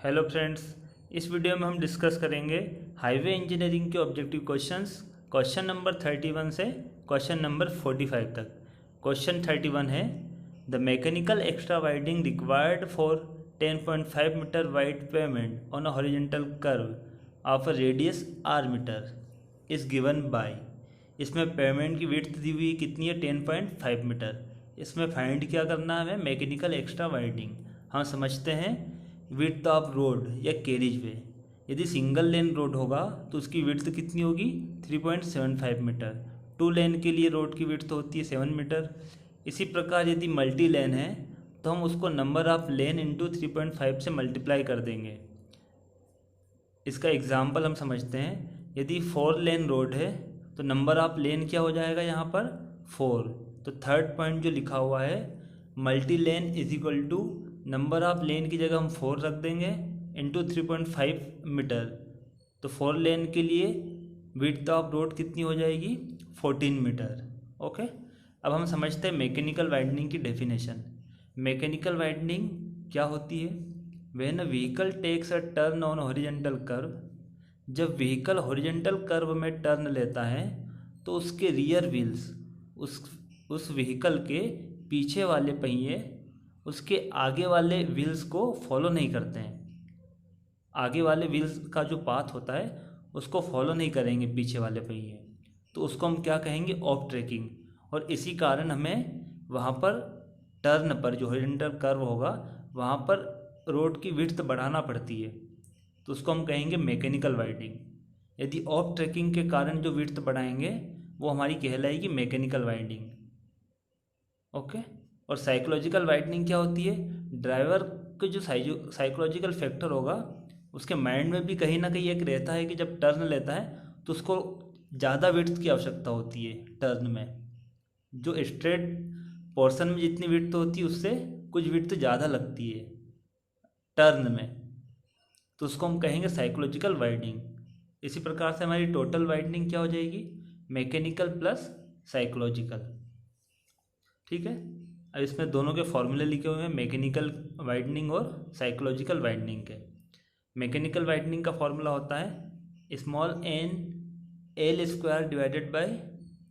Hello friends, इस video में हम डिस्कस करेंगे हाईवे इंजीनियरिंग के ऑब्जेक्टिव क्वेश्चंस। क्वेश्चन नंबर 31 से क्वेश्चन नंबर 45 तक। क्वेश्चन 31 है the mechanical extra widening required for 10.5 metre wide pavement on a horizontal curve of a radius R metre is given by. इसमें pavement की width दी हुई कितनी है 10.5 मीटर। इसमें फाइंड क्या करना है हमें, मैकेनिकल एक्स्ट्रा वाइडिंग। हम समझते हैं विड्थ ऑफ रोड या कैरिज वे। यदि सिंगल लेन रोड होगा तो उसकी विड्थ कितनी होगी 3.75 मीटर। टू लेन के लिए रोड की विड्थ होती है 7 मीटर। इसी प्रकार यदि मल्टी लेन है तो हम उसको नंबर ऑफ लेन इंटू 3.5 से मल्टीप्लाई कर देंगे। इसका एग्जाम्पल हम समझते हैं, यदि 4 लेन रोड है तो नंबर ऑफ लेन क्या हो जाएगा यहाँ पर 4। तो थर्ड पॉइंट जो लिखा हुआ है multi lane is equal to number of lane की जगह हम 4 रख देंगे इंटू 3.5 मीटर। तो 4 लेन के लिए विड्थ ऑफ रोड कितनी हो जाएगी 14 मीटर। ओके, अब हम समझते हैं मैकेनिकल वाइडनिंग की डेफिनेशन। मैकेनिकल वाइडनिंग क्या होती है? When a vehicle takes a turn on horizontal curve. जब व्हीकल हॉरिजॉन्टल कर्व में टर्न लेता है तो उसके रियर व्हील्स, उस व्हीकल के पीछे वाले पहिए उसके आगे वाले व्हील्स को फॉलो नहीं करते हैं। आगे वाले व्हील्स का जो पाथ होता है उसको फॉलो नहीं करेंगे पीछे वाले पहिए, तो उसको हम क्या कहेंगे, ऑफ ट्रैकिंग। और इसी कारण हमें वहाँ पर टर्न पर जो हॉरिजॉन्टल कर्व होगा वहाँ पर रोड की विड्थ बढ़ाना पड़ती है, तो उसको हम कहेंगे मैकेनिकल वाइडिंग। यदि ऑफ ट्रैकिंग के कारण जो विड्थ बढ़ाएंगे वो हमारी कहलाएगी मैकेनिकल वाइडिंग। ओके, और साइकोलॉजिकल वाइडनिंग क्या होती है? ड्राइवर के जो साइकोलॉजिकल फैक्टर होगा उसके माइंड में भी कहीं ना कहीं एक रहता है कि जब टर्न लेता है तो उसको ज़्यादा विड्थ की आवश्यकता होती है। टर्न में जो स्ट्रेट पोर्शन में जितनी विड्थ होती है उससे कुछ विड्थ ज़्यादा लगती है टर्न में, तो उसको हम कहेंगे साइकोलॉजिकल वाइडनिंग। इसी प्रकार से हमारी टोटल वाइडनिंग क्या हो जाएगी, मैकेनिकल प्लस साइकोलॉजिकल। ठीक है, अब इसमें दोनों के फॉर्मूले लिखे हुए हैं, मैकेनिकल वाइडनिंग और साइकोलॉजिकल वाइडनिंग के। मैकेनिकल वाइडनिंग का फॉर्मूला होता है small N L square divided by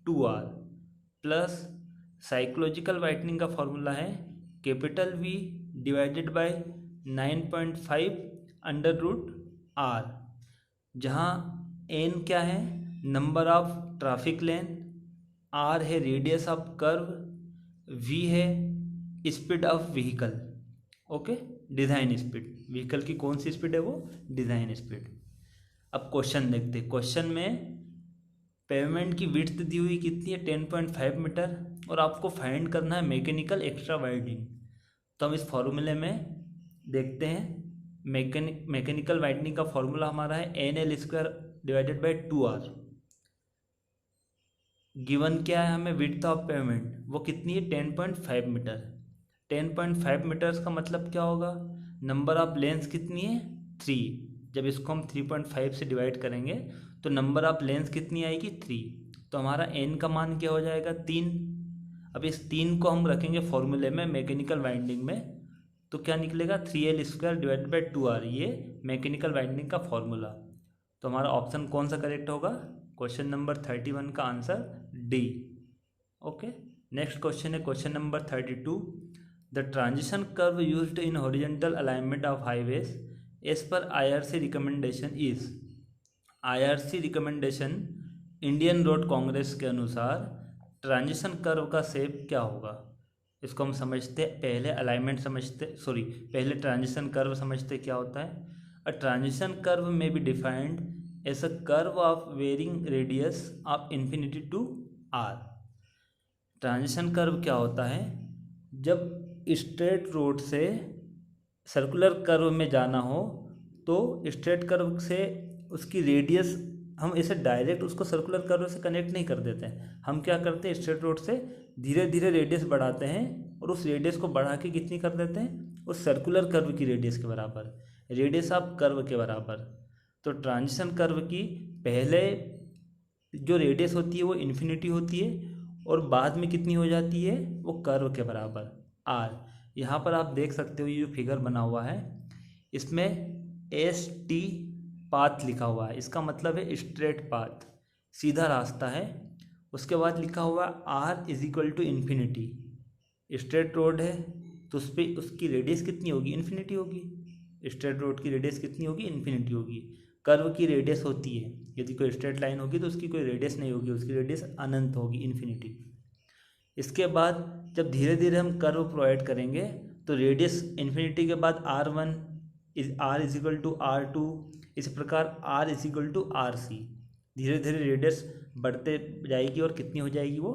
2r plus psychological widening का फॉर्मूला है capital V divided by 9.5 under root r, जहाँ n क्या है, number of traffic lane, r है रेडियस ऑफ कर्व, v है speed of vehicle. Okay, design speed, vehicle की कौन सी speed है वो डिज़ाइन स्पीड। अब क्वेश्चन देखते हैं। क्वेश्चन में पेमेंट की विड्थ दी हुई कितनी है 10.5 मीटर और आपको फाइंड करना है मैकेनिकल एक्स्ट्रा वाइडनिंग। तो हम इस फॉर्मूले में देखते हैं, मैकेनिकल वाइडनिंग का फॉर्मूला हमारा है N L square divided by 2r। Given क्या है हमें, विड्थ ऑफ पेमेंट वो कितनी है 10.5 मीटर। 10.5 मीटर्स का मतलब क्या होगा, नंबर ऑफ लेंस कितनी है 3। जब इसको हम 3.5 से डिवाइड करेंगे तो नंबर ऑफ लेंस कितनी आएगी 3, तो हमारा n का मान क्या हो जाएगा 3। अब इस 3 को हम रखेंगे फॉर्मूले में मैकेनिकल वाइंडिंग में, तो क्या निकलेगा 3l square divide by 2r, ये मैकेनिकल वाइंडिंग का फॉर्मूला। तो हमारा ऑप्शन कौन सा करेक्ट होगा, क्वेश्चन नंबर 31 का answer D. Okay, next question है question number 32। The transition curve used in horizontal alignment of highways as per IRC recommendation is. IRC recommendation Indian Road Congress के अनुसार transition curve का shape क्या होगा। इसको हम समझते, पहले अलाइनमेंट समझते, पहले ट्रांजिशन कर्व समझते क्या होता है। A transition curve may be defined as a curve of varying radius of infinity to r। Transition curve क्या होता है, जब स्ट्रेट रोड से सर्कुलर कर्व में जाना हो तो स्ट्रेट कर्व से उसकी रेडियस, हम इसे डायरेक्ट उसको सर्कुलर कर्व से कनेक्ट नहीं कर देते हैं। हम क्या करते हैं, स्ट्रेट रोड से धीरे धीरे रेडियस बढ़ाते हैं और उस रेडियस को बढ़ा के कितनी कर देते हैं, उस सर्कुलर कर्व की रेडियस के बराबर, रेडियस ऑफ कर्व के बराबर। तो ट्रांजिशन कर्व की पहले जो रेडियस होती है वो इन्फिनिटी होती है और बाद में कितनी हो जाती है, वो कर्व के बराबर r। यहाँ पर आप देख सकते हो ये जो फिगर बना हुआ है इसमें एस टी पाथ लिखा हुआ है, इसका मतलब है स्ट्रेट पाथ, सीधा रास्ता है। उसके बाद लिखा हुआ है R is equal to infinity, straight road है तो उस पर उसकी रेडियस कितनी होगी, इन्फिनिटी होगी। स्ट्रेट रोड की रेडियस कितनी होगी, इन्फिनिटी होगी। कर्व की रेडियस होती है, यदि कोई स्ट्रेट लाइन होगी तो उसकी कोई रेडियस नहीं होगी, उसकी रेडियस अनंत होगी, इन्फिनिटी। इसके बाद जब धीरे धीरे हम कर्व प्रोवाइड करेंगे तो रेडियस इन्फिनिटी के बाद R1 is equal to R2, इस प्रकार R is equal to RC। धीरे धीरे रेडियस बढ़ते जाएगी और कितनी हो जाएगी वो,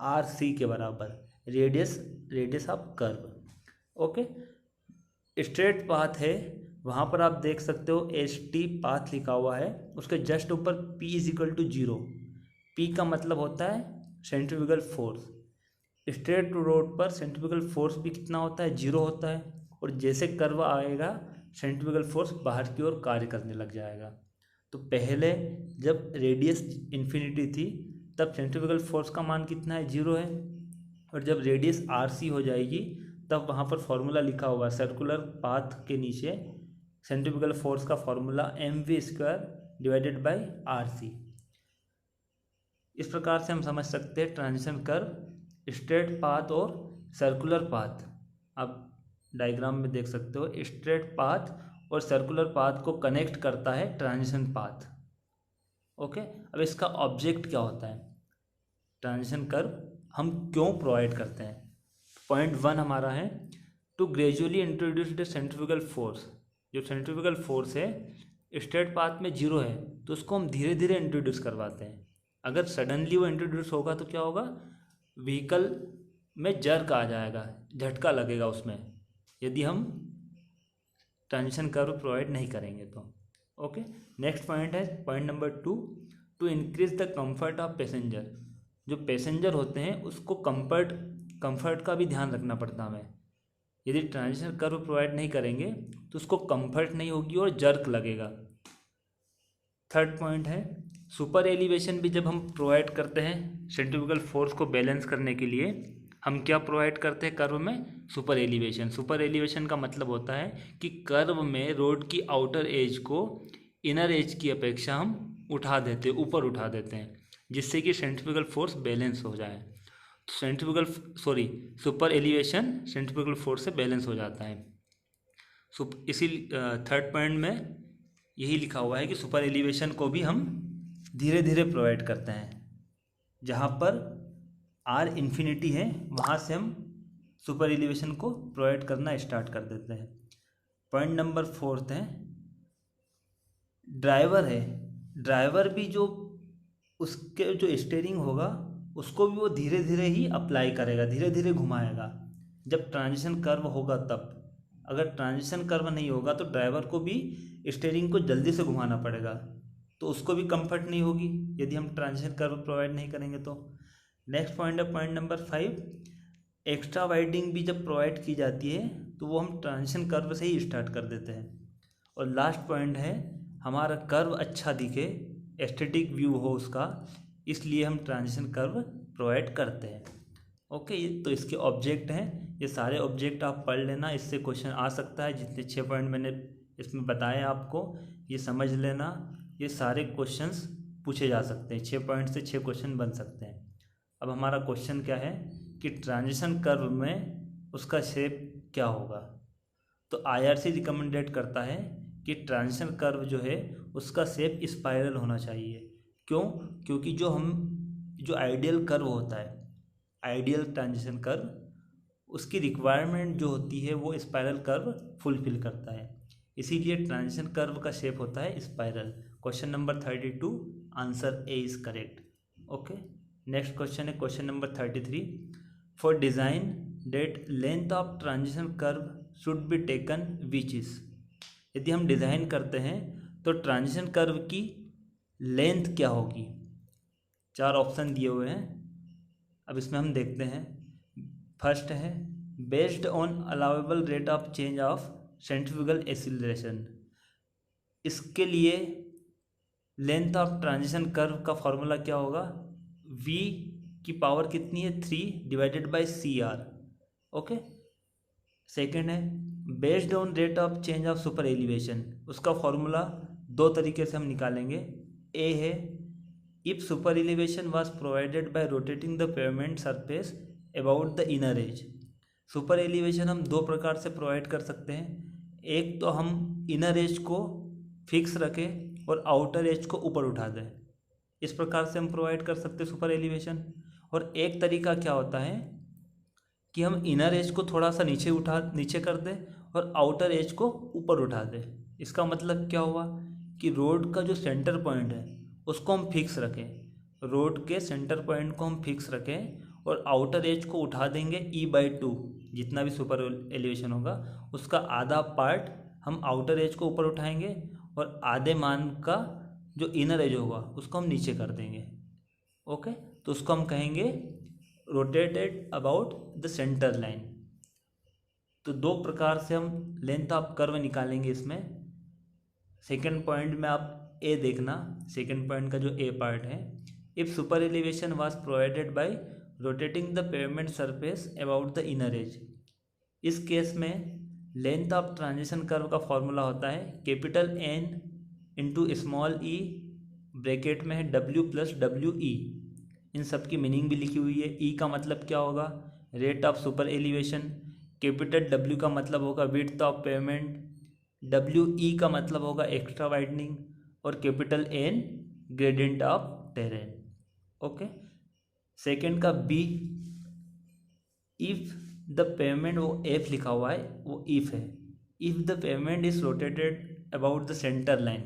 RC के बराबर radius of curve. Okay, straight path है, वहाँ पर आप देख सकते हो ST पाथ लिखा हुआ है, उसके जस्ट ऊपर P is equal to 0। P का मतलब होता है सेंट्रीफ्यूगल फोर्स। स्ट्रेट रोड पर सेंट्रीफ्यूगल फोर्स भी कितना होता है, 0 होता है, और जैसे कर्व आएगा सेंट्रीफ्यूगल फोर्स बाहर की ओर कार्य करने लग जाएगा। तो पहले जब रेडियस इन्फिनिटी थी तब सेंट्रीफ्यूगल फोर्स का मान कितना है, 0 है, और जब रेडियस RC हो जाएगी तब वहाँ पर फॉर्मूला लिखा हुआ है सर्कुलर पाथ के नीचे, सेंट्रीफ्यूगल फोर्स का formula mv² divided by RC। इस प्रकार से हम समझ सकते हैं ट्रांजिशन कर्व, स्ट्रेट पाथ और सर्कुलर पाथ। आप डायग्राम में देख सकते हो स्ट्रेट पाथ और सर्कुलर पाथ को कनेक्ट करता है ट्रांजिशन पाथ। ओके, अब इसका ऑब्जेक्ट क्या होता है, ट्रांजिशन कर्व हम क्यों प्रोवाइड करते हैं। पॉइंट 1 हमारा है to gradually introduce the centrifugal force. जो सेंट्रीफ्यूगल फोर्स है स्ट्रेट पाथ में 0 है तो उसको हम धीरे धीरे इंट्रोड्यूस करवाते हैं। अगर सडनली वो इंट्रोड्यूस होगा तो क्या होगा, व्हीकल में जर्क आ जाएगा, झटका लगेगा उसमें, यदि हम ट्रांजिशन कर्व प्रोवाइड नहीं करेंगे तो। ओके, नेक्स्ट पॉइंट है point number 2, to increase the comfort of passenger. जो पैसेंजर होते हैं उसको कंफर्ट का भी ध्यान रखना पड़ता है हमें। यदि ट्रांजिशन कर्व प्रोवाइड नहीं करेंगे तो उसको कंफर्ट नहीं होगी और जर्क लगेगा। थर्ड पॉइंट है सुपर एलिवेशन भी जब हम प्रोवाइड करते हैं सेंट्रीफ्यूगल फोर्स को बैलेंस करने के लिए, हम क्या प्रोवाइड करते हैं कर्व में, सुपर एलिवेशन। सुपर एलिवेशन का मतलब होता है कि कर्व में रोड की आउटर एज को इनर एज की अपेक्षा हम उठा देते हैं, ऊपर उठा देते हैं, जिससे कि सेंट्रीफ्यूगल फोर्स बैलेंस हो जाए। तो सुपर एलिवेशन सेंट्रीफ्यूगल फोर्स से बैलेंस हो जाता है। इसी थर्ड पॉइंट में यही लिखा हुआ है कि सुपर एलिवेशन को भी हम धीरे धीरे प्रोवाइड करते हैं। जहाँ पर R इन्फिनिटी है वहाँ से हम सुपर एलिवेशन को प्रोवाइड करना स्टार्ट कर देते हैं। पॉइंट नंबर 4 है ड्राइवर है, ड्राइवर भी जो उसके जो स्टीयरिंग होगा उसको भी वो धीरे धीरे ही अप्लाई करेगा, धीरे धीरे घुमाएगा जब ट्रांजिशन कर्व होगा तब। अगर ट्रांजिशन कर्व नहीं होगा तो ड्राइवर को भी स्टीयरिंग को जल्दी से घुमाना पड़ेगा, तो उसको भी कंफर्ट नहीं होगी यदि हम ट्रांजिशन कर्व प्रोवाइड नहीं करेंगे तो। नेक्स्ट पॉइंट है पॉइंट नंबर 5, एक्स्ट्रा वाइडिंग भी जब प्रोवाइड की जाती है तो वो हम ट्रांजिशन कर्व से ही स्टार्ट कर देते हैं। और लास्ट पॉइंट है हमारा कर्व अच्छा दिखे, एस्थेटिक व्यू हो उसका, इसलिए हम ट्रांजिशन कर्व प्रोवाइड करते हैं। ओके, तो इसके ऑब्जेक्ट हैं, ये सारे ऑब्जेक्ट आप पढ़ लेना, इससे क्वेश्चन आ सकता है। जितने 6 पॉइंट मैंने इसमें बताए आपको ये समझ लेना, ये सारे क्वेश्चंस पूछे जा सकते हैं, 6 पॉइंट से 6 क्वेश्चन बन सकते हैं। अब हमारा क्वेश्चन क्या है कि ट्रांजिशन कर्व में उसका शेप क्या होगा। तो IRC रिकमेंडेड करता है कि ट्रांजिशन कर्व जो है उसका शेप स्पाइरल होना चाहिए। क्यों? क्योंकि जो आइडियल कर्व होता है, आइडियल ट्रांजिशन कर्व, उसकी रिक्वायरमेंट जो होती है वो स्पाइरल कर्व फुलफिल करता है, इसीलिए ट्रांजिशन कर्व का शेप होता है spiral. Question number 32 answer A is correct. Okay, next question है question number 33, for design the length of transition curve should be taken which is. यदि हम डिज़ाइन करते हैं तो ट्रांजिशन कर्व की लेंथ क्या होगी। 4 ऑप्शन दिए हुए हैं, अब इसमें हम देखते हैं। फर्स्ट है based on allowable rate of change of centrifugal acceleration. इसके लिए लेंथ ऑफ ट्रांजिशन कर्व का फॉर्मूला क्या होगा, v की पावर कितनी है 3 डिवाइडेड बाय CR। ओके, सेकेंड है based on rate of change of super elevation, उसका फॉर्मूला दो तरीके से हम निकालेंगे। ए है if super elevation was provided by rotating the pavement surface about the inner edge. Super elevation हम दो प्रकार से प्रोवाइड कर सकते हैं। एक तो हम इनर एज को फिक्स रखें और आउटर एज को ऊपर उठा दें, इस प्रकार से हम प्रोवाइड कर सकते हैं सुपर एलिवेशन। और एक तरीका क्या होता है कि हम इनर एज को थोड़ा सा नीचे कर दें और आउटर एज को ऊपर उठा दें। इसका मतलब क्या हुआ कि रोड का जो सेंटर पॉइंट है उसको हम फिक्स रखें, रोड के सेंटर पॉइंट को हम फिक्स रखें और आउटर एज को उठा देंगे E/2, जितना भी सुपर एलिवेशन होगा उसका आधा पार्ट हम आउटर एज को ऊपर उठाएंगे और आधे मान का जो इनर एज होगा उसको हम नीचे कर देंगे। ओके, तो उसको हम कहेंगे rotated about the centre line. तो दो प्रकार से हम लेंथ ऑफ कर्व निकालेंगे इसमें। सेकेंड पॉइंट में आप ए देखना, सेकेंड पॉइंट का जो ए पार्ट है, if super elevation was provided by rotating the pavement surface about the inner as. इस केस में लेंथ ऑफ ट्रांजिशन कर्व का फॉर्मूला होता है capital N into small e, bracket में है W+WE। इन सब की मीनिंग भी लिखी हुई है। E का मतलब क्या होगा, rate of super elevation. Capital W का मतलब होगा विड्थ ऑफ पेवमेंट। WE का मतलब होगा एक्स्ट्रा वाइडनिंग। और capital N gradient of terrain. Okay, second का B, इफ द पेवमेंट, वो F लिखा हुआ है वो इफ है। If the pavement is rotated about the centre line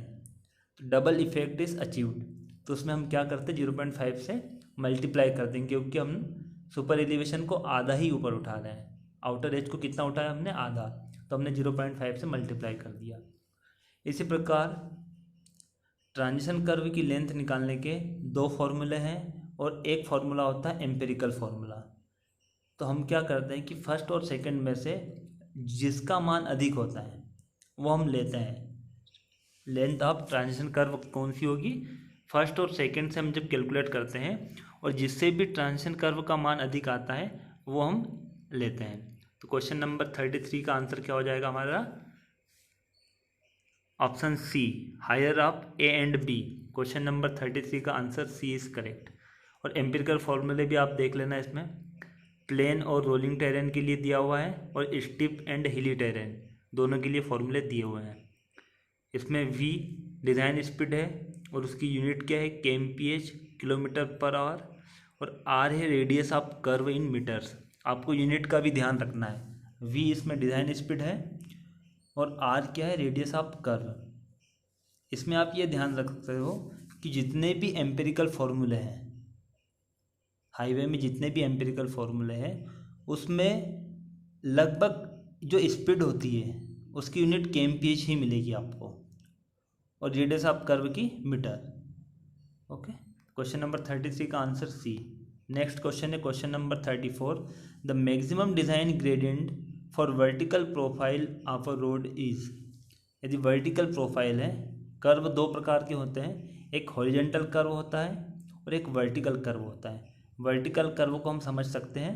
तो डबल इफेक्ट इज अचीव्ड। तो उसमें हम क्या करते हैं 0.5 से मल्टीप्लाई कर देंगे, क्योंकि हम सुपर एलिवेशन को आधा ही ऊपर उठा रहे हैं। आउटर एज को कितना उठाया हमने, आधा, तो हमने 0.5 से मल्टीप्लाई कर दिया। इसी प्रकार ट्रांजिशन कर्व की लेंथ निकालने के दो फॉर्मूले हैं और एक फार्मूला होता है एम्पिरिकल फार्मूला। तो हम क्या करते हैं कि फर्स्ट और सेकंड में से जिसका मान अधिक होता है वो हम लेते हैं। लेंथ ऑफ ट्रांजिशन कर्व कौन सी होगी, फर्स्ट और सेकंड से हम जब कैलकुलेट करते हैं और जिससे भी ट्रांजिशन कर्व का मान अधिक आता है वो हम लेते हैं। तो क्वेश्चन नंबर 33 का आंसर क्या हो जाएगा हमारा, option C, higher of A and B। Question number 33 का आंसर सी इज करेक्ट। और एम्पिरिकल फॉर्मूले भी आप देख लेना, इसमें प्लेन और रोलिंग टेरेन के लिए दिया हुआ है और स्टिप एंड हिली टेरेन दोनों के लिए फॉर्मूले दिए हुए हैं। इसमें V डिज़ाइन स्पीड है और उसकी यूनिट क्या है kmph, किलोमीटर पर आवर, और R है radius of curve in metres. आपको यूनिट का भी ध्यान रखना है। V इसमें डिज़ाइन स्पीड है और R क्या है, रेडियस ऑफ कर्व। इसमें आप ये ध्यान रख सकते हो कि जितने भी एम्पिरिकल फॉर्मूले हैं हाईवे में, जितने भी एम्पिरिकल फॉर्मूले हैं उसमें लगभग जो स्पीड होती है उसकी यूनिट kmph ही मिलेगी आपको और रेडियस ऑफ कर्व की मीटर। ओके, क्वेश्चन नंबर 33 का आंसर सी। नेक्स्ट क्वेश्चन है question number 34, the maximum design gradient for vertical profile of a road is. यदि वर्टिकल प्रोफाइल है, कर्व दो प्रकार के होते हैं, एक हॉरिजॉन्टल कर्व होता है और एक वर्टिकल कर्व होता है। वर्टिकल कर्व को हम समझ सकते हैं,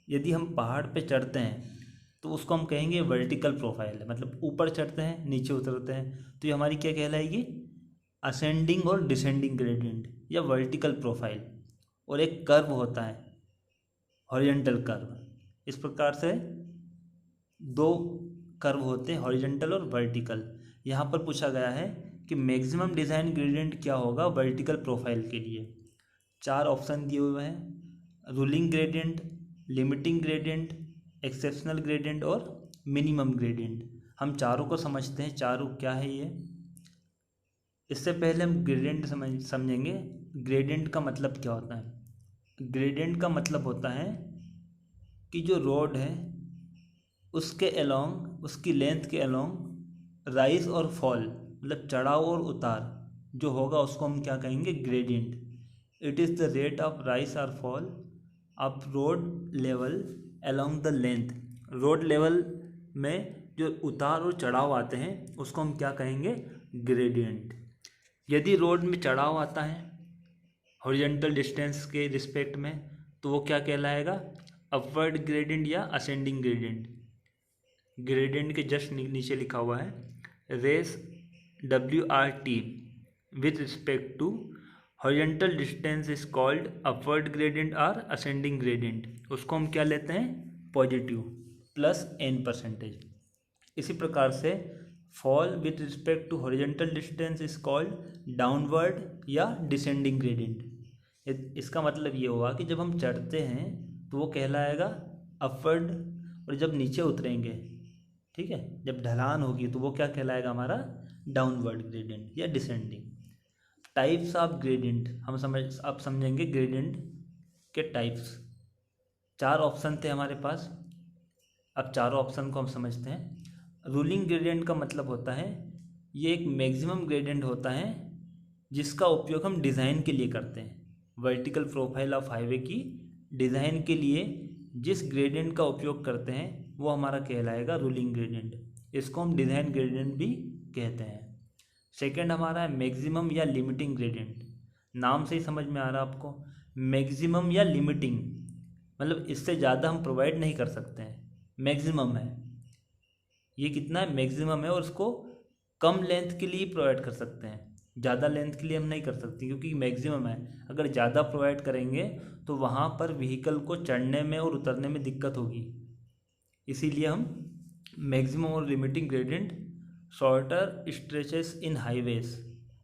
यदि हम पहाड़ पे चढ़ते हैं तो उसको हम कहेंगे वर्टिकल प्रोफाइल है, मतलब ऊपर चढ़ते हैं नीचे उतरते हैं, तो ये हमारी क्या कहलाएगी, असेंडिंग और डिसेंडिंग ग्रेडियंट या वर्टिकल प्रोफाइल। और एक कर्व होता है हॉरिजॉन्टल कर्व। इस प्रकार से दो कर्व होते हैं, हॉरिजॉन्टल और वर्टिकल। यहाँ पर पूछा गया है कि मैक्सिमम डिज़ाइन ग्रेडियंट क्या होगा वर्टिकल प्रोफाइल के लिए। चार ऑप्शन दिए हुए हैं, ruling gradient, limiting gradient, exceptional gradient और मिनिमम ग्रेडियंट। हम चारों को समझते हैं, चारों क्या है ये। इससे पहले हम ग्रेडियंट समझेंगे। ग्रेडियंट का मतलब क्या होता है। ग्रेडियंट का मतलब होता है कि जो रोड है उसके अलोंग, उसकी लेंथ के अलोंग राइज और फॉल, मतलब चढ़ाव और उतार जो होगा उसको हम क्या कहेंगे, gradient. It is the rate of rise or fall of road level along the length. Road level में जो उतार और चढ़ाव आते हैं उसको हम क्या कहेंगे, ग्रेडियंट। यदि रोड में चढ़ाव आता है हॉरिजॉन्टल डिस्टेंस के रिस्पेक्ट में तो वो क्या कहलाएगा, अपवर्ड ग्रेडियंट या असेंडिंग ग्रेडियंट। ग्रेडियंट के जस्ट नीचे लिखा हुआ है rise WRT with respect to horizontal distance is called upward gradient और असेंडिंग ग्रेडियंट। उसको हम क्या लेते हैं, पॉजिटिव प्लस n%। इसी प्रकार से fall with respect to horizontal distance is called downward या डिसेंडिंग ग्रेडियंट। इसका मतलब ये हुआ कि जब हम चढ़ते हैं तो वो कहलाएगा अपवर्ड, और जब नीचे उतरेंगे, ठीक है, जब ढलान होगी तो वो क्या कहलाएगा हमारा डाउनवर्ड ग्रेडियंट या डिसेंडिंग। टाइप्स ऑफ ग्रेडियंट आप समझेंगे ग्रेडियंट के टाइप्स। 4 ऑप्शन थे हमारे पास, अब चारों ऑप्शन को हम समझते हैं। रूलिंग ग्रेडियंट का मतलब होता है ये एक मैक्सिमम ग्रेडियंट होता है जिसका उपयोग हम डिज़ाइन के लिए करते हैं। वर्टिकल प्रोफाइल ऑफ हाईवे की डिज़ाइन के लिए जिस ग्रेडियंट का उपयोग करते हैं वो हमारा कहलाएगा रूलिंग ग्रेडियंट। इसको हम डिज़ाइन ग्रेडियंट भी कहते हैं। सेकंड हमारा है मैक्सिमम या लिमिटिंग ग्रेडियंट। नाम से ही समझ में आ रहा है आपको, मैक्सिमम या लिमिटिंग मतलब इससे ज़्यादा हम प्रोवाइड नहीं कर सकते हैं। मैक्सिमम है, ये कितना है, मैक्सिमम है, और उसको कम लेंथ के लिए प्रोवाइड कर सकते हैं, ज़्यादा लेंथ के लिए हम नहीं कर सकते क्योंकि मैक्सिमम है। अगर ज़्यादा प्रोवाइड करेंगे तो वहाँ पर व्हीकल को चढ़ने में और उतरने में दिक्कत होगी, इसीलिए हम मैक्सिमम और लिमिटिंग ग्रेडियंट शॉर्टर स्ट्रेचेस इन हाईवेज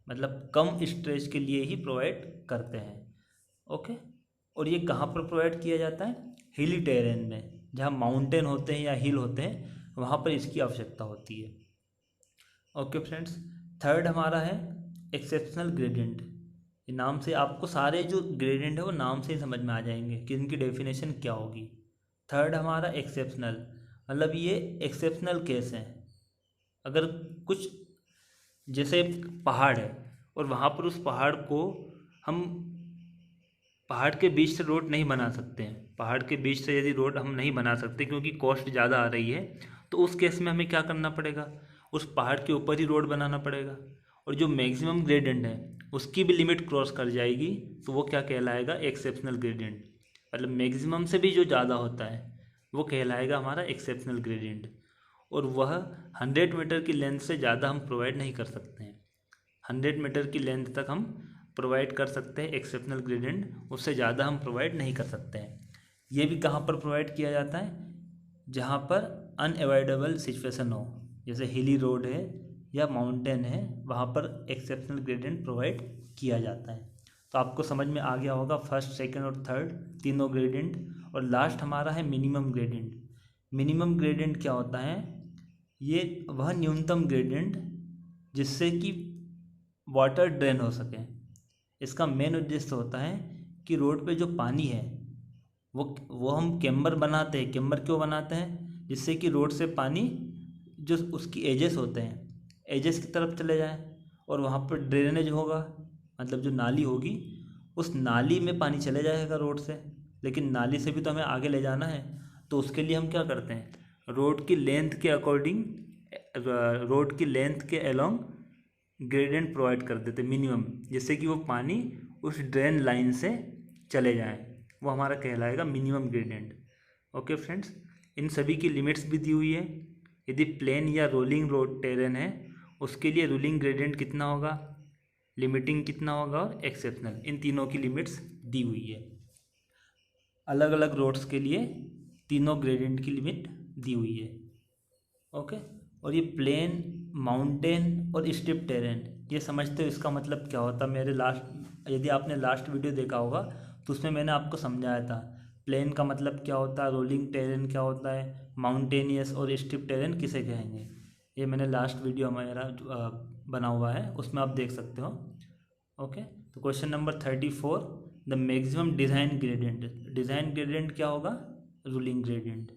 मतलब कम स्ट्रेच के लिए ही प्रोवाइड करते हैं। ओके, और ये कहाँ पर प्रोवाइड किया जाता है, हिली टेरेन में, जहाँ माउंटेन होते हैं या हिल होते हैं वहाँ पर इसकी आवश्यकता होती है। ओके फ्रेंड्स, थर्ड हमारा है एक्सेप्शनल ग्रेडियंट। ये नाम से आपको सारे जो ग्रेडियंट है वो नाम से ही समझ में आ जाएंगे कि इनकी डेफिनेशन क्या होगी। थर्ड हमारा एक्सेप्शनल, मतलब ये एक्सेप्शनल केस है। अगर कुछ जैसे पहाड़ है और वहाँ पर उस पहाड़ को हम पहाड़ के बीच से रोड नहीं बना सकते हैं, पहाड़ के बीच से यदि रोड हम नहीं बना सकते क्योंकि कॉस्ट ज़्यादा आ रही है, तो उस केस में हमें क्या करना पड़ेगा, उस पहाड़ के ऊपर ही रोड बनाना पड़ेगा। और जो मैक्सिमम ग्रेडियंट है उसकी भी लिमिट क्रॉस कर जाएगी तो वो क्या कहलाएगा, एक्सेप्शनल ग्रेडियंट। मतलब मैक्सिमम से भी जो ज़्यादा होता है वो कहलाएगा हमारा एक्सेप्शनल ग्रेडियंट, और वह 100 मीटर की लेंथ से ज़्यादा हम प्रोवाइड नहीं कर सकते हैं। 100 मीटर की लेंथ तक हम प्रोवाइड कर सकते हैं एक्सेप्शनल ग्रेडियंट, उससे ज़्यादा हम प्रोवाइड नहीं कर सकते हैं। ये भी कहाँ पर प्रोवाइड किया जाता है, जहाँ पर अनअवॉइडेबल सिचुएशन हो, जैसे हिली रोड है या माउंटेन है, वहाँ पर एक्सेप्शनल ग्रेडियंट प्रोवाइड किया जाता है। तो आपको समझ में आ गया होगा फर्स्ट, सेकंड और थर्ड तीनों ग्रेडियंट। और लास्ट हमारा है मिनिमम ग्रेडियंट। मिनिमम ग्रेडियंट क्या होता है, ये वह न्यूनतम ग्रेडियंट जिससे कि वाटर ड्रेन हो सके। इसका मेन उद्देश्य होता है कि रोड पे जो पानी है वो हम कैम्बर बनाते हैं। कैम्बर क्यों बनाते हैं, जिससे कि रोड से पानी जो उसकी एजेस होते हैं एजेस की तरफ चले जाए और वहाँ पर ड्रेनेज होगा, मतलब जो नाली होगी उस नाली में पानी चले जाएगा रोड से। लेकिन नाली से भी तो हमें आगे ले जाना है, तो उसके लिए हम क्या करते हैं, रोड की लेंथ के अकॉर्डिंग, रोड की लेंथ के अलोंग ग्रेडियंट प्रोवाइड कर देते मिनिमम, जिससे कि वो पानी उस ड्रेन लाइन से चले जाएं, वो हमारा कहलाएगा मिनिमम ग्रेडियंट। ओके फ्रेंड्स, इन सभी की लिमिट्स भी दी हुई है। यदि प्लेन या रोलिंग रोड टेरेन है उसके लिए रूलिंग ग्रेडियंट कितना होगा, लिमिटिंग कितना होगा और एक्सेप्शनल, इन तीनों की लिमिट्स दी हुई है। अलग अलग रोड्स के लिए तीनों ग्रेडियंट की लिमिट दी हुई है। ओके, और ये प्लेन, माउंटेन और स्टिप टेरेन, ये समझते हो इसका मतलब क्या होता है। मेरे लास्ट, यदि आपने लास्ट वीडियो देखा होगा तो उसमें मैंने आपको समझाया था प्लेन का मतलब क्या होता है, रोलिंग टेरेन क्या होता है, माउंटेनियस और स्टिप टेरेन किसे कहेंगे। ये मैंने लास्ट वीडियो हमारा बना हुआ है, उसमें आप देख सकते हो। ओके, तो question number 34, the maximum design gradient. Design gradient क्या होगा, रूलिंग ग्रेडियंट।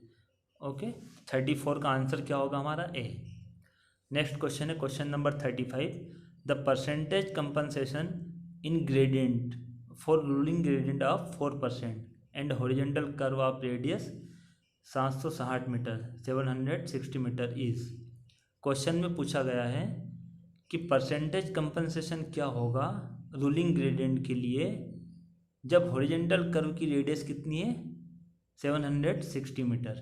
ओके, 34 का आंसर क्या होगा हमारा, ए। नेक्स्ट क्वेश्चन है question number 35, the percentage compensation in gradient for ruling gradient of 4% and horizontal curve of radius 760 metre 760 metre is. Question में पूछा गया है कि परसेंटेज कंपनसेशन क्या होगा रूलिंग ग्रेडियंट के लिए जब हॉरिजॉन्टल कर्व की रेडियस कितनी है, 760 मीटर।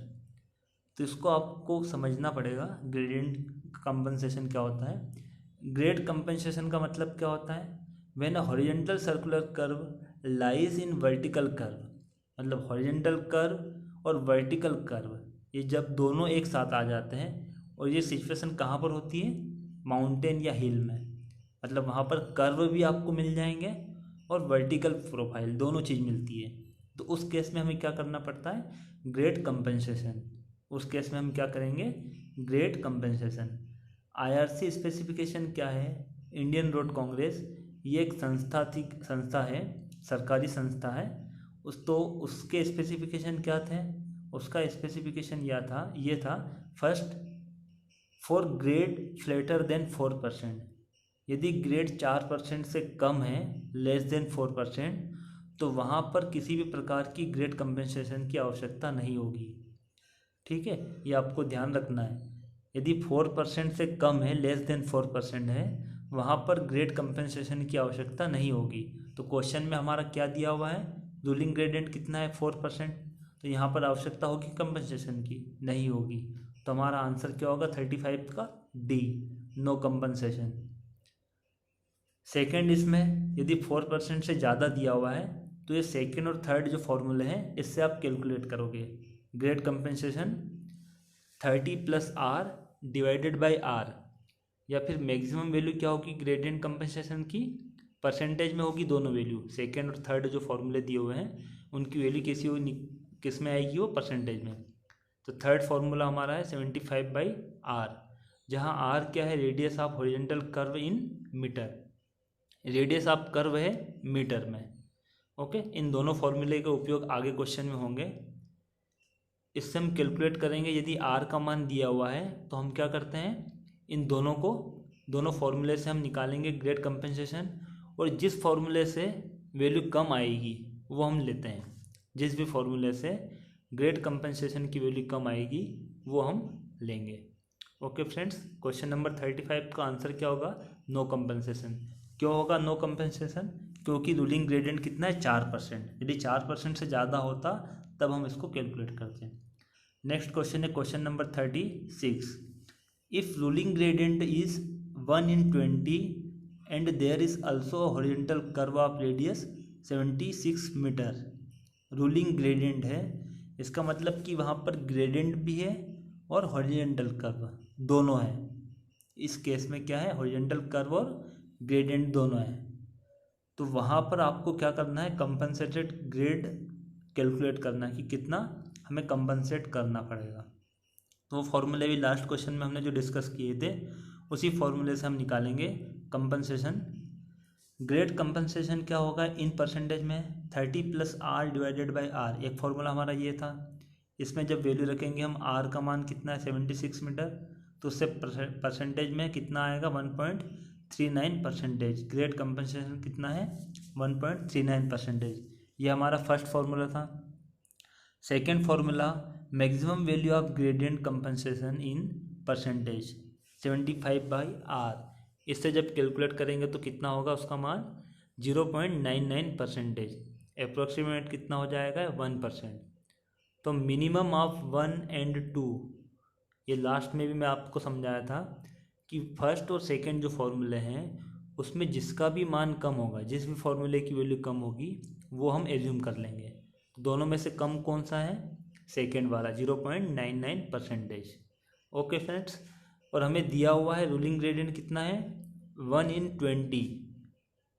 तो इसको आपको समझना पड़ेगा ग्रेडियंट कंपनसेशन क्या होता है। ग्रेड कंपनसेशन का मतलब क्या होता है, when a horizontal circular curve lies in vertical curve, मतलब हॉरिजॉन्टल कर्व और वर्टिकल कर्व ये जब दोनों एक साथ आ जाते हैं, और ये सिचुएशन कहाँ पर होती है, माउंटेन या हिल में, मतलब वहाँ पर कर्व भी आपको मिल जाएंगे और वर्टिकल प्रोफाइल दोनों चीज़ मिलती है। तो उस केस में हमें क्या करना पड़ता है, ग्रेड कंपनसेशन। उस केस में हम क्या करेंगे, ग्रेड कंपनसेशन। आईआरसी स्पेसिफिकेशन क्या है, इंडियन रोड कांग्रेस, ये एक संस्था है, सरकारी संस्था है। उसके स्पेसिफिकेशन क्या थे, उसका स्पेसिफिकेशन ये था first, for grade flatter than 4%, यदि ग्रेड 4% से कम है, लेस देन 4%, तो वहाँ पर किसी भी प्रकार की ग्रेड कंपनसेशन की आवश्यकता नहीं होगी। ठीक है, ये आपको ध्यान रखना है। यदि 4% से कम है, लेस देन 4% है, वहाँ पर ग्रेड कंपनसेशन की आवश्यकता नहीं होगी। तो क्वेश्चन में हमारा क्या दिया हुआ है, रूलिंग ग्रेडियंट कितना है 4%, तो यहाँ पर आवश्यकता होगी कंपनसेशन की, नहीं होगी। तो हमारा आंसर क्या होगा 35 का डी, नो कंपनसेशन। सेकेंड, इसमें यदि 4% से ज़्यादा दिया हुआ है तो ये सेकेंड और थर्ड जो फॉर्मूले हैं इससे आप कैलकुलेट करोगे। Grade compensation 30 + R divided by R, या फिर मैक्सिमम वैल्यू क्या होगी ग्रेडियंट कंपनसेशन की, परसेंटेज में होगी दोनों वैल्यू। सेकेंड और थर्ड जो फॉर्मूले दिए हुए हैं उनकी वैल्यू किस में आएगी, वो परसेंटेज में। तो थर्ड फार्मूला हमारा है 75/R, जहाँ R क्या है, radius of horizontal curve in metre, radius of curve है मीटर में। ओके, इन दोनों फॉर्मूले का उपयोग आगे क्वेश्चन में होंगे। इससे हम कैलकुलेट करेंगे, यदि R का मान दिया हुआ है तो हम क्या करते हैं, इन दोनों फॉर्मूले से हम निकालेंगे ग्रेड कंपनसेशन, और जिस फॉर्मूले से वैल्यू कम आएगी वो हम लेते हैं। जिस भी फॉर्मूले से ग्रेड कंपनसेशन की वैल्यू कम आएगी वो हम लेंगे। ओके फ्रेंड्स, क्वेश्चन नंबर 35 का आंसर क्या होगा, नो कंपनसेशन। क्यों होगा नो कंपनसेशन, क्योंकि रूलिंग ग्रेडियंट कितना है 4%, यदि 4% से ज़्यादा होता तब हम इसको कैलकुलेट करते हैं। नेक्स्ट क्वेश्चन है question number 36, if ruling gradient is 1/20 and there is also horizontal curve of radius 76 metre. Ruling gradient है, इसका मतलब कि वहाँ पर ग्रेडियंट भी है और हॉरिजॉन्टल कर्व दोनों है। इस केस में क्या है, हॉरिजॉन्टल कर्व और ग्रेडियंट दोनों है। तो वहाँ पर आपको क्या करना है, कंपनसेटेड ग्रेड कैलकुलेट करना है कि कितना हमें कंपनसेट करना पड़ेगा। तो वो फॉर्मूले भी लास्ट क्वेश्चन में हमने जो डिस्कस किए थे उसी फॉर्मूले से हम निकालेंगे कंपनसेशन। ग्रेड कंपनसेशन क्या होगा इन परसेंटेज में, 30 + R डिवाइडेड बाई R, एक फॉर्मूला हमारा ये था। इसमें जब वैल्यू रखेंगे हम, R का मान कितना है 76 मीटर, तो उससे परसेंटेज में कितना आएगा 1.39%। ग्रेड कंपनसेशन कितना है 1.39%। ये हमारा फर्स्ट फार्मूला था। Second formula, maximum value of gradient compensation in percentage 75/R, इससे जब कैलकुलेट करेंगे तो कितना होगा उसका मान 0.99%, अप्रोक्सीमेट कितना हो जाएगा 1%। तो मिनिमम ऑफ 1 और 2, ये लास्ट में भी मैं आपको समझाया था कि फर्स्ट और सेकंड जो फॉर्मूले हैं उसमें जिसका भी मान कम होगा, जिस भी फॉर्मूले की वैल्यू कम होगी वो हम एज्यूम कर लेंगे। तो दोनों में से कम कौन सा है, सेकेंड वाला 0.99%। ओके फ्रेंड्स, और हमें दिया हुआ है रूलिंग ग्रेडियंट कितना है 1/20।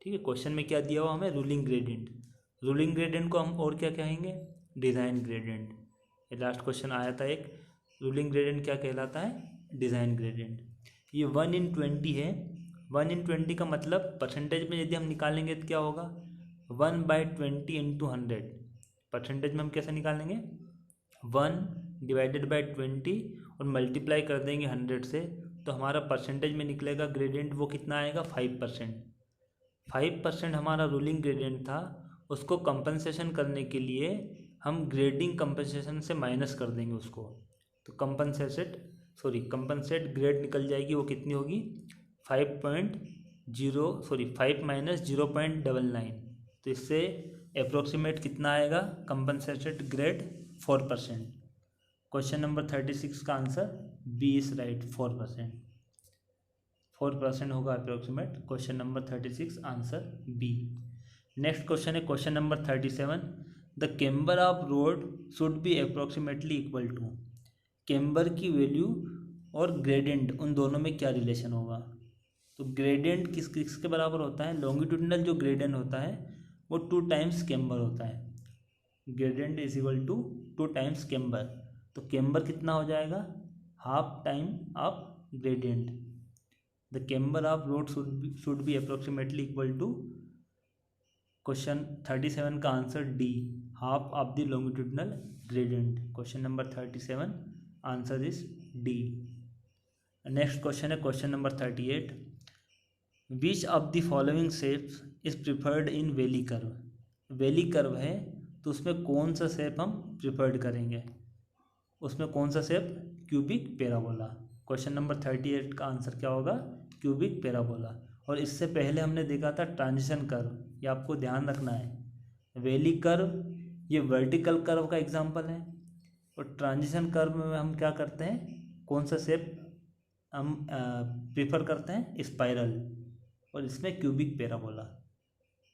ठीक है, क्वेश्चन में क्या दिया हुआ हमें, रूलिंग ग्रेडियंट। रूलिंग ग्रेडियंट को हम और क्या कहेंगे, डिज़ाइन ग्रेडियंट। ये लास्ट क्वेश्चन आया था एक, रूलिंग ग्रेडियंट क्या कहलाता है, डिज़ाइन ग्रेडियंट। ये 1/20 है। 1/20 का मतलब परसेंटेज में यदि हम निकालेंगे तो क्या होगा 1/20 × 100। परसेंटेज में हम कैसे निकालेंगे, 1 डिवाइडेड बाई 20 और मल्टीप्लाई कर देंगे 100 से, तो हमारा परसेंटेज में निकलेगा ग्रेडियंट वो कितना आएगा 5%। 5% हमारा रूलिंग ग्रेडियंट था, उसको कंपनसेशन करने के लिए हम ग्रेडिंग कंपनसेशन से माइनस कर देंगे उसको, तो कंपनसेट ग्रेड निकल जाएगी, वो कितनी होगी 5 - 0.99। तो इससे अप्रोक्सीमेट कितना आएगा कंपनसेटेड ग्रेड 4%। क्वेश्चन नंबर 36 का आंसर बी इज राइट, 4%। 4% होगा approximate. Question number 36 answer B. Next question है question number 37, the camber of road should be approximately equal to. Camber की वैल्यू और ग्रेडियंट, उन दोनों में क्या रिलेशन होगा? तो ग्रेडियंट किसके बराबर होता है? लॉन्गिट्यूडिनल जो ग्रेडियंट होता है वो 2 टाइम्स केम्बर होता है। Gradient is equal to 2 times camber. तो केम्बर कितना हो जाएगा? Half time of gradient. The camber of road should be approximately equal to, question 37 का answer D, half of the longitudinal gradient. Question number 37 answer is D. Next question है question number 38, which of the following shapes is preferred in valley curve. Valley curve है तो उसमें कौन सा shape हम preferred करेंगे? उसमें कौन सा shape? Cubic parabola. Question number 38 का आंसर क्या होगा? Cubic parabola. और इससे पहले हमने देखा था ट्रांजिशन कर्व, ये आपको ध्यान रखना है। वैली कर्व ये वर्टिकल कर्व का एग्जांपल है, और ट्रांजिशन कर्व में हम क्या करते हैं, कौन सा शेप हम प्रीफर करते हैं? स्पाइरल। और इसमें क्यूबिक पैराबोला।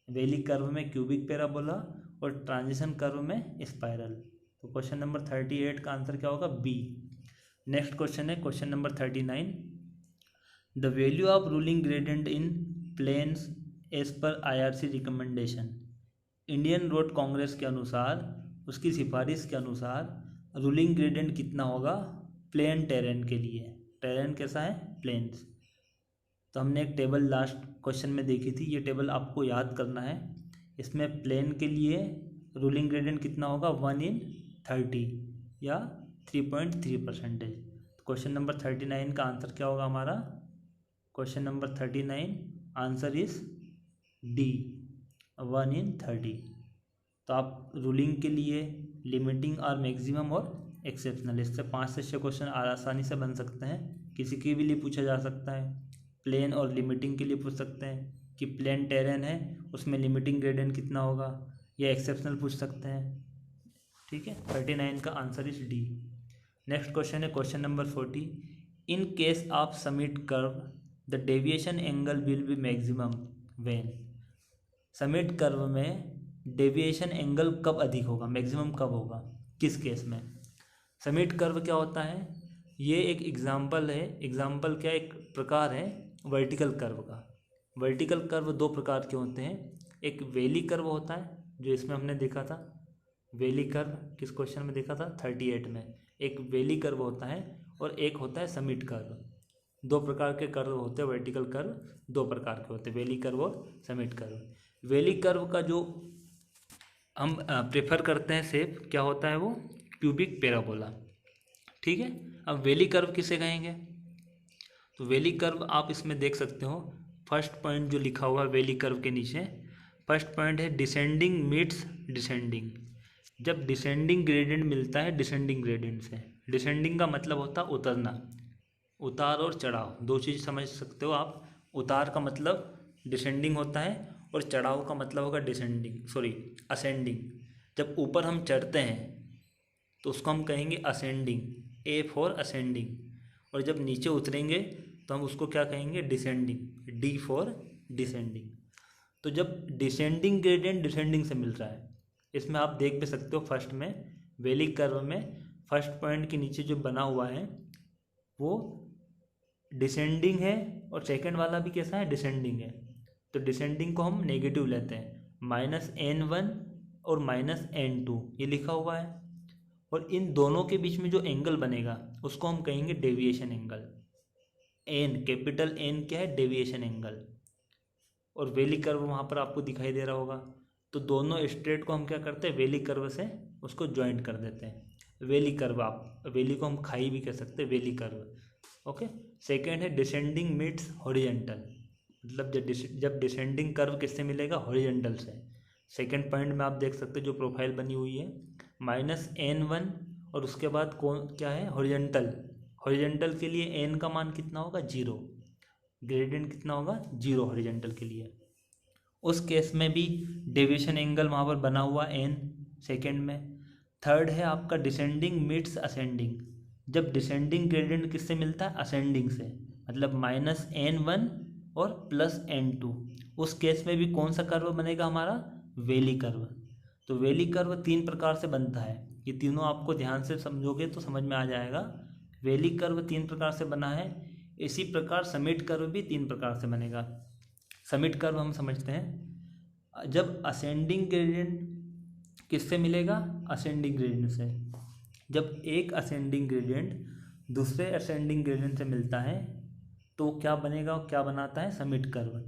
वैली कर्व में क्यूबिक पैराबोला और ट्रांजिशन कर्व में स्पाइरल। तो क्वेश्चन नंबर 38 का आंसर क्या होगा? बी। नेक्स्ट क्वेश्चन है question number 39, the value of ruling gradient in plains as per IRC recommendation. Indian Road Congress के अनुसार, उसकी सिफारिश के अनुसार रूलिंग ग्रेडियंट कितना होगा प्लेन टेरेन के लिए? टेरेन कैसा है? प्लेन्स। तो हमने एक टेबल लास्ट क्वेश्चन में देखी थी, ये टेबल आपको याद करना है। इसमें प्लेन के लिए रूलिंग ग्रेडियंट कितना होगा? 1/30 या 3.3%। क्वेश्चन नंबर 39 का आंसर क्या होगा हमारा? Question number 39 answer is D, 1/30। तो आप रूलिंग के लिए लिमिटिंग और मैक्सिमम और एक्सेप्शनल, इससे 5 से 6 क्वेश्चन आसानी से बन सकते हैं। किसी के भी लिए पूछा जा सकता है। प्लेन और लिमिटिंग के लिए पूछ सकते हैं कि प्लेन टेरेन है उसमें लिमिटिंग ग्रेडियंट कितना होगा, या एक्सेप्शनल पूछ सकते हैं। ठीक है, 39 का answer is D. Next question है question number 40, in case of summit curve the deviation angle will be maximum when. Summit curve में डेविएशन एंगल कब अधिक होगा, मैक्सिमम कब होगा, किस केस में? समिट कर्व क्या होता है? ये एक एग्जाम्पल है। एग्जाम्पल क्या, एक प्रकार है वर्टिकल कर्व का। वर्टिकल कर्व 2 प्रकार के होते हैं। एक वैली कर्व होता है जो इसमें हमने देखा था। वैली कर्व किस क्वेश्चन में देखा था? 38 में। एक वैली कर्व होता है और एक होता है समिट कर्व। 2 प्रकार के कर्व होते हैं, वर्टिकल कर्व 2 प्रकार के होते हैं, वैली कर्व और समिट कर्व। वैली कर्व का जो हम प्रेफर करते हैं शेप क्या होता है? वो क्यूबिक पैराबोला। ठीक है, अब वैली कर्व किसे कहेंगे? तो वैली कर्व आप इसमें देख सकते हो, फर्स्ट पॉइंट जो लिखा हुआ है वैली कर्व के नीचे, फर्स्ट पॉइंट है डिसेंडिंग मीट्स डिसेंडिंग। जब डिसेंडिंग ग्रेडियंट मिलता है डिसेंडिंग ग्रेडियंट से, डिसेंडिंग का मतलब होता है उतरना, उतार और चढ़ाव 2 चीज़ समझ सकते हो आप। उतार का मतलब डिसेंडिंग होता है और चढ़ाव का मतलब होगा असेंडिंग। जब ऊपर हम चढ़ते हैं तो उसको हम कहेंगे असेंडिंग, ए फॉर असेंडिंग। और जब नीचे उतरेंगे तो हम उसको क्या कहेंगे? Descending, D for descending. तो जब डिसेंडिंग ग्रेडियंट डिसेंडिंग से मिल रहा है, इसमें आप देख भी सकते हो फर्स्ट में वैली कर्व में फर्स्ट पॉइंट के नीचे जो बना हुआ है वो डिसेंडिंग है, और सेकंड वाला भी कैसा है? डिसेंडिंग है। तो डिसेंडिंग को हम नेगेटिव लेते हैं, -n1 और -n2 ये लिखा हुआ है। और इन दोनों के बीच में जो एंगल बनेगा उसको हम कहेंगे deviation angle. N, capital N क्या है? Deviation angle. और वैली कर्व वहाँ पर आपको दिखाई दे रहा होगा। तो दोनों स्ट्रेट को हम क्या करते हैं? वैली कर्व से उसको ज्वाइंट कर देते हैं। वैली कर्व, आप वैली को हम खाई भी कह सकते हैं, वैली कर्व। ओके। सेकेंड है डिसेंडिंग मीट्स हॉरिजेंटल, मतलब जब डिसेंडिंग कर्व किससे मिलेगा? हॉरिजेंटल से। सेकेंड पॉइंट में आप देख सकते हैं जो प्रोफाइल बनी हुई है, -n1 और उसके बाद कौन क्या है? हॉरिजेंटल। हॉरिजेंटल के लिए n का मान कितना होगा? 0। ग्रेडियंट कितना होगा? 0 हॉरिजेंटल के लिए। उस केस में भी डेविएशन एंगल वहाँ पर बना हुआ n सेकेंड में। थर्ड है आपका डिसेंडिंग मीट्स असेंडिंग, जब डिसेंडिंग ग्रेडियंट किससे मिलता है, असेंडिंग से, मतलब -n1 और +n2, उस केस में भी कौन सा कर्व बनेगा हमारा, वेली कर्व। तो वेली कर्व 3 प्रकार से बनता है, ये तीनों आपको ध्यान से समझोगे तो समझ में आ जाएगा। वेली कर्व 3 प्रकार से बना है, इसी प्रकार समिट कर्व भी 3 प्रकार से बनेगा। समिट कर्व हम समझते हैं, जब असेंडिंग ग्रेडियंट किससे मिलेगा, असेंडिंग ग्रेडियंट से, जब एक असेंडिंग ग्रेडियंट दूसरे असेंडिंग ग्रेडियंट से मिलता है तो क्या बनेगा, क्या बनाता है, समिट कर्व।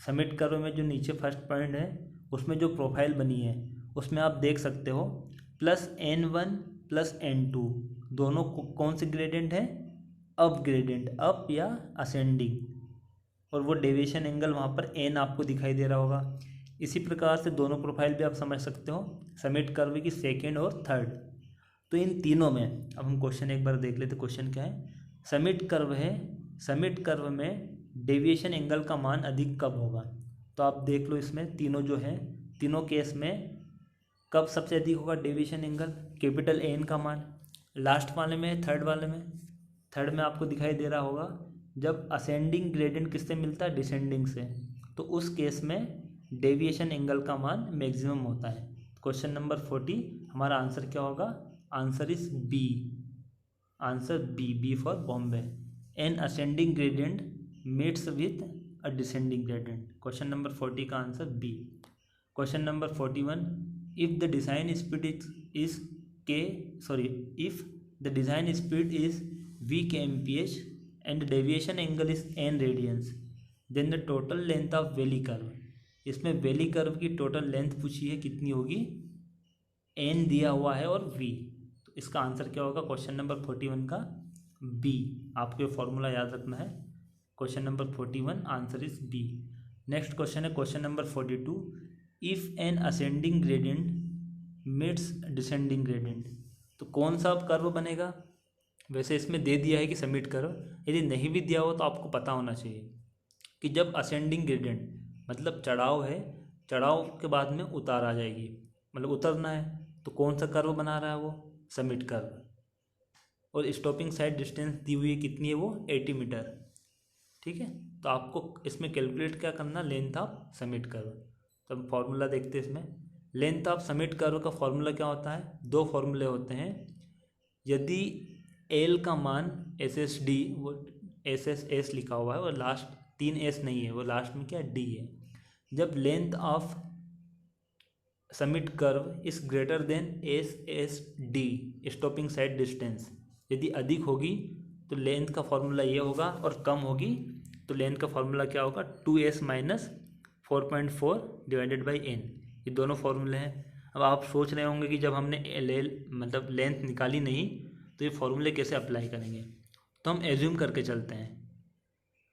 समिट कर्व में जो नीचे फर्स्ट पॉइंट है उसमें जो प्रोफाइल बनी है उसमें आप देख सकते हो +n1 +n2 दोनों कौन से ग्रेडियंट है, अप ग्रेडियंट, अप या असेंडिंग, और वो डेविएशन एंगल वहाँ पर n आपको दिखाई दे रहा होगा। इसी प्रकार से दोनों प्रोफाइल भी आप समझ सकते हो समिट कर्व की सेकेंड और थर्ड। तो इन तीनों में अब हम क्वेश्चन एक बार देख लेते, क्वेश्चन क्या है, समिट कर्व है, समिट कर्व में डेविएशन एंगल का मान अधिक कब होगा। तो आप देख लो इसमें तीनों जो है, तीनों केस में कब सबसे अधिक होगा डेविएशन एंगल, कैपिटल एन का मान, लास्ट वाले में, थर्ड वाले में, थर्ड में आपको दिखाई दे रहा होगा जब असेंडिंग ग्रेडियंट किससे मिलता है, डिसेंडिंग से, तो उस केस में डेविएशन एंगल का मान मैक्सिमम होता है। क्वेश्चन नंबर 40 हमारा आंसर क्या होगा, answer is B, answer B, B for Bombay. An ascending gradient meets with a descending gradient, question number 40 का answer B. Question number 41, if the design speed is if the design speed is v kmph and deviation angle is n radians, then the total length of valley curve, इसमें valley curve की total length पूछी है कितनी होगी, n दिया हुआ है और v, तो इसका आंसर क्या होगा क्वेश्चन नंबर 41 का b। आपको ये फॉर्मूला याद रखना है, question number 41 answer is B. Next question है question number 42, if an ascending gradient meets descending gradient, तो कौन सा अब कर्व बनेगा। वैसे इसमें दे दिया है कि समिट कर्व, यदि नहीं भी दिया हो तो आपको पता होना चाहिए कि जब असेंडिंग ग्रेडियंट मतलब चढ़ाव है, चढ़ाव के बाद में उतार आ जाएगी, मतलब उतरना है, तो कौन सा कर्व बना रहा है वो, समिट कर्व, और स्टॉपिंग साइड डिस्टेंस दी हुई है कितनी है वो 80 मीटर, ठीक है। तो आपको इसमें कैलकुलेट क्या करना, लेंथ ऑफ समिट कर्व। तो हम फॉर्मूला देखते हैं इसमें, लेंथ ऑफ समिट कर्व का फॉर्मूला क्या होता है, दो फॉर्मूले होते हैं, यदि एल का मान SSD, वो SSS लिखा हुआ है और लास्ट 3 S नहीं है, वो लास्ट में क्या D है, जब length of summit curve is greater than SSD stopping side distance, यदि अधिक होगी तो लेंथ का फॉर्मूला ये होगा, और कम होगी तो लेंथ का फॉर्मूला क्या होगा, 2S - 4.4 डिवाइडेड बाई n, ये दोनों फॉर्मूले हैं। अब आप सोच रहे होंगे कि जब हमने मतलब लेंथ निकाली नहीं तो ये फॉर्मूले कैसे अप्लाई करेंगे, तो हम एज्यूम करके चलते हैं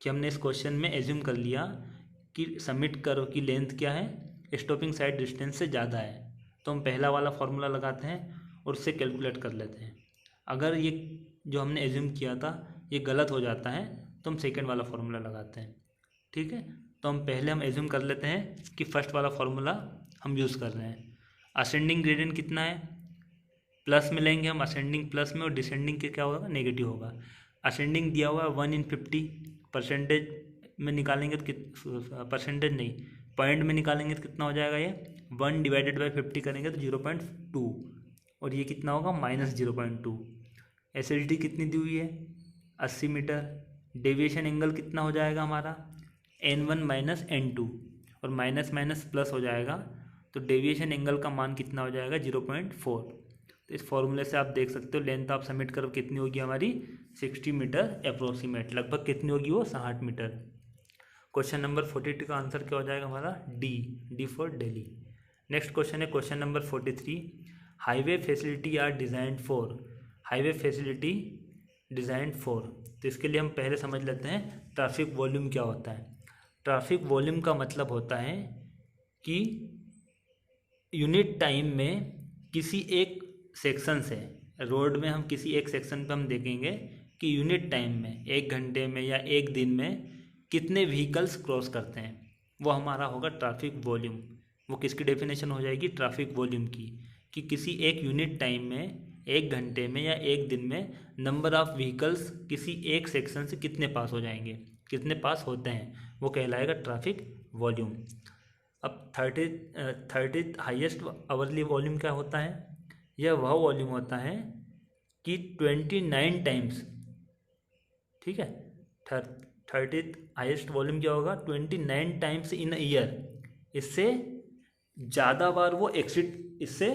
कि हमने इस क्वेश्चन में एज्यूम कर लिया कि समिट कर्व की लेंथ क्या है, स्टॉपिंग साइड डिस्टेंस से ज़्यादा है, तो हम पहला वाला फॉर्मूला लगाते हैं और उससे कैलकुलेट कर लेते हैं। अगर ये जो हमने एज्यूम किया था ये गलत हो जाता है तो हम सेकेंड वाला फॉर्मूला लगाते हैं, ठीक है। तो हम एज्यूम कर लेते हैं कि फर्स्ट वाला फॉर्मूला हम यूज़ कर रहे हैं। असेंडिंग ग्रेडियंट कितना है, प्लस में लेंगे हम, असेंडिंग प्लस में, और डिसेंडिंग के क्या होगा, नेगेटिव होगा। असेंडिंग दिया हुआ है 1/50, परसेंटेज में निकालेंगे तो परसेंटेज नहीं, पॉइंट में निकालेंगे तो कितना हो जाएगा, ये 1 डिवाइडेड बाई 50 करेंगे तो 0.2, और ये कितना होगा -0.2। एसिडिटी कितनी दी हुई है 80 मीटर, डेविएशन एंगल कितना हो जाएगा हमारा n1 - n2, और माइनस माइनस प्लस हो जाएगा तो डेविएशन एंगल का मान कितना हो जाएगा 0.4। तो इस फॉर्मूले से आप देख सकते हो लेंथ ऑफ समिट कर्व कितनी होगी हमारी 60 मीटर अप्रोक्सीमेट, लगभग कितनी होगी वो 60 मीटर। क्वेश्चन नंबर 42 का आंसर क्या हो जाएगा हमारा D for Delhi. Next question है question number 43, highway facility are designed for, highway facility designed for, तो इसके लिए हम पहले समझ लेते हैं ट्रैफिक वॉल्यूम क्या होता है। ट्रैफिक वॉल्यूम का मतलब होता है कि यूनिट टाइम में किसी एक सेक्शन से, रोड में हम किसी एक सेक्शन पे हम देखेंगे कि यूनिट टाइम में 1 घंटे में या 1 दिन में कितने व्हीकल्स क्रॉस करते हैं, वो हमारा होगा ट्रैफिक वॉल्यूम। वो किसकी डेफिनेशन हो जाएगी, ट्रैफिक वॉल्यूम की, कि किसी एक यूनिट टाइम में, एक घंटे में या एक दिन में नंबर ऑफ व्हीकल्स किसी एक सेक्शन से कितने पास हो जाएंगे, कितने पास होते हैं, वो कहलाएगा ट्रैफिक वॉल्यूम। अब थर्टी हाईएस्ट आवरली वॉल्यूम क्या होता है? यह वह वॉल्यूम होता है कि 29 टाइम्स, ठीक है, 30 हाईएस्ट वॉल्यूम क्या होगा? 29 टाइम्स इन अ ईयर। इससे ज़्यादा बार वो एक्सिड, इससे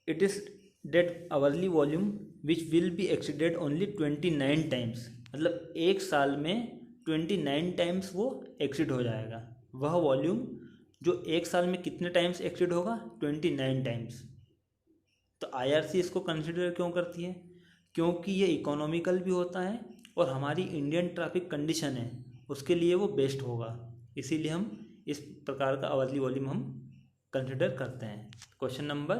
it is that hourly volume which will be exceeded only 29 times, मतलब एक साल में 29 टाइम्स वो एक्सीड हो जाएगा। वह वॉल्यूम जो एक साल में कितने टाइम्स एक्सीड होगा? 29 टाइम्स। तो आईआरसी इसको कंसिडर क्यों करती है? क्योंकि ये इकोनॉमिकल भी होता है और हमारी इंडियन ट्रैफिक कंडीशन है उसके लिए वो बेस्ट होगा, इसीलिए हम इस प्रकार का आवरली वॉल्यूम हम कंसिडर करते हैं। क्वेश्चन नंबर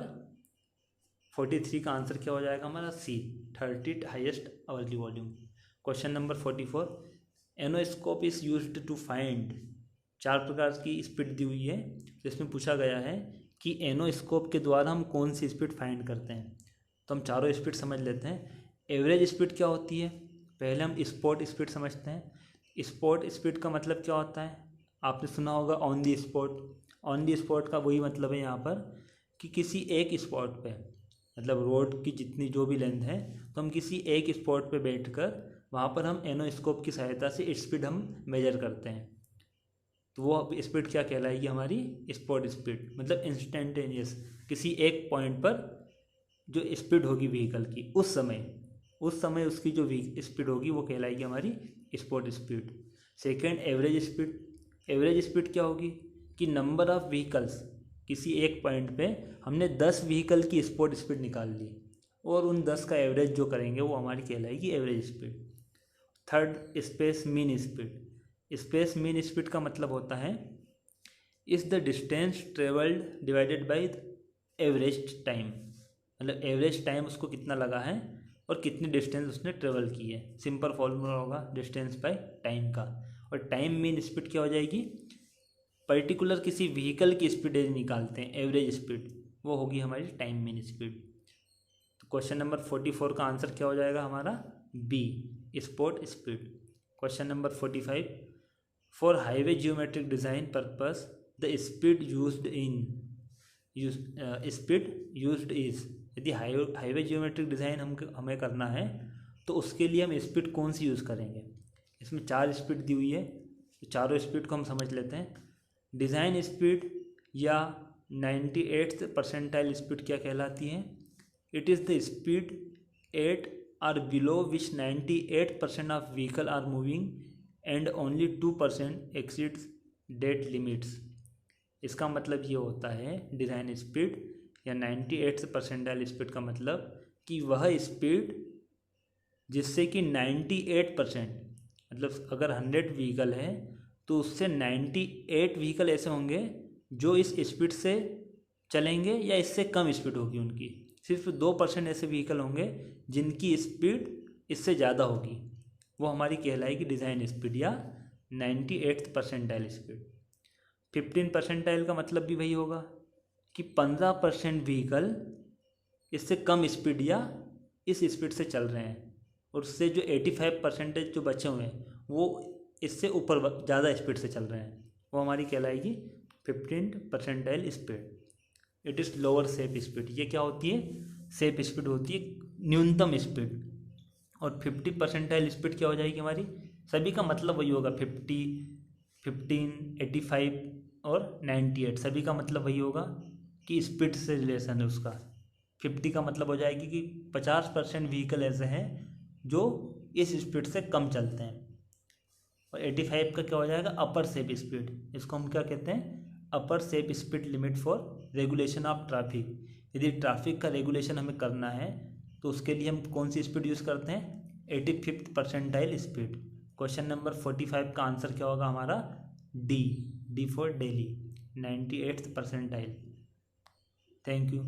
43 का आंसर क्या हो जाएगा हमारा? C, 30 highest hourly volume. Question number 44, anoscope is used to find. 4 प्रकार की स्पीड दी हुई है, जिसमें पूछा गया है कि एनोस्कोप के द्वारा हम कौन सी स्पीड फाइंड करते हैं। तो हम चारों स्पीड समझ लेते हैं। एवरेज स्पीड क्या होती है? पहले हम स्पॉट स्पीड समझते हैं। स्पॉट स्पीड का मतलब क्या होता है? आपने सुना होगा on the spot. On the spot का वही मतलब है यहाँ पर कि किसी एक स्पॉट पे, मतलब रोड की जितनी जो भी लेंथ है, तो हम किसी एक स्पॉट पे बैठकर वहाँ पर हम एनोस्कोप की सहायता से स्पीड हम मेजर करते हैं। तो वो स्पीड क्या कहलाएगी हमारी? स्पॉट स्पीड, मतलब इंस्टेंटेनियस, किसी एक पॉइंट पर जो स्पीड होगी व्हीकल की उस समय उसकी जो स्पीड होगी वो कहलाएगी हमारी spot speed. Second, average speed. Average speed क्या होगी? कि नंबर ऑफ व्हीकल्स, किसी एक पॉइंट पे हमने 10 व्हीकल की स्पॉट स्पीड निकाल ली और उन 10 का एवरेज जो करेंगे वो हमारी कहलाएगी average speed. Third, space mean speed. Space mean speed का मतलब होता है is the distance travelled divided by average time, मतलब एवरेज टाइम उसको कितना लगा है और कितनी डिस्टेंस उसने ट्रेवल की है। सिंपल फॉर्मूला होगा डिस्टेंस बाय टाइम का। और टाइम मीन स्पीड क्या हो जाएगी? पर्टिकुलर किसी व्हीकल की स्पीड निकालते हैं एवरेज स्पीड, वो होगी हमारी टाइम मीन स्पीड। तो क्वेश्चन नंबर 44 का आंसर क्या हो जाएगा हमारा? B, spot speed. Question number 45, for highway geometric design purpose the speed used is. यदि हाईवे जियोमेट्रिक डिज़ाइन हमें करना है तो उसके लिए हम स्पीड कौन सी यूज़ करेंगे? इसमें 4 स्पीड दी हुई है, तो चारों स्पीड को हम समझ लेते हैं। डिज़ाइन स्पीड या 98th परसेंटाइल स्पीड क्या कहलाती है? It is the speed at or below which 98% of vehicle are moving and only 2% exceeds that limits. इसका मतलब ये होता है डिज़ाइन स्पीड या 98th परसेंटाइल स्पीड का मतलब कि वह स्पीड जिससे कि 98%, मतलब अगर 100 व्हीकल है तो उससे 98 व्हीकल ऐसे होंगे जो इस स्पीड से चलेंगे या इससे कम स्पीड होगी उनकी। सिर्फ 2% ऐसे व्हीकल होंगे जिनकी स्पीड इससे ज़्यादा होगी, वो हमारी कहलाएगी डिज़ाइन स्पीड या 98th परसेंटाइल स्पीड। 15 परसेंटाइल का मतलब भी वही होगा कि 15% व्हीकल इससे कम स्पीड या इस स्पीड से चल रहे हैं और उससे जो 85% जो बचे हुए हैं वो इससे ऊपर ज़्यादा स्पीड से चल रहे हैं, वो हमारी कहलाएगी 15 percentile speed. It is lower safe speed. ये क्या होती है? सेफ स्पीड होती है, न्यूनतम स्पीड। और 50 परसेंटाइल स्पीड क्या हो जाएगी हमारी? सभी का मतलब वही होगा, 50, 15, 85 और 98, सभी का मतलब वही होगा कि स्पीड से रिलेशन है उसका। 50 का मतलब हो जाएगी कि 50% व्हीकल ऐसे हैं जो इस स्पीड से कम चलते हैं। और 85 का क्या हो जाएगा? Upper safe speed. इसको हम क्या कहते हैं? Upper safe speed limit for regulation of traffic. यदि ट्रैफिक का रेगुलेशन हमें करना है तो उसके लिए हम कौन सी स्पीड यूज़ करते हैं? 85th percentile speed. Question number 45 का आंसर क्या होगा हमारा? D for daily, 98th percentile. Thank you.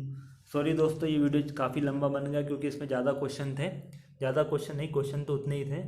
Sorry दोस्तों, ये वीडियो काफ़ी लंबा बन गया क्योंकि इसमें ज़्यादा क्वेश्चन थे। ज़्यादा क्वेश्चन नहीं, क्वेश्चन तो उतने ही थे।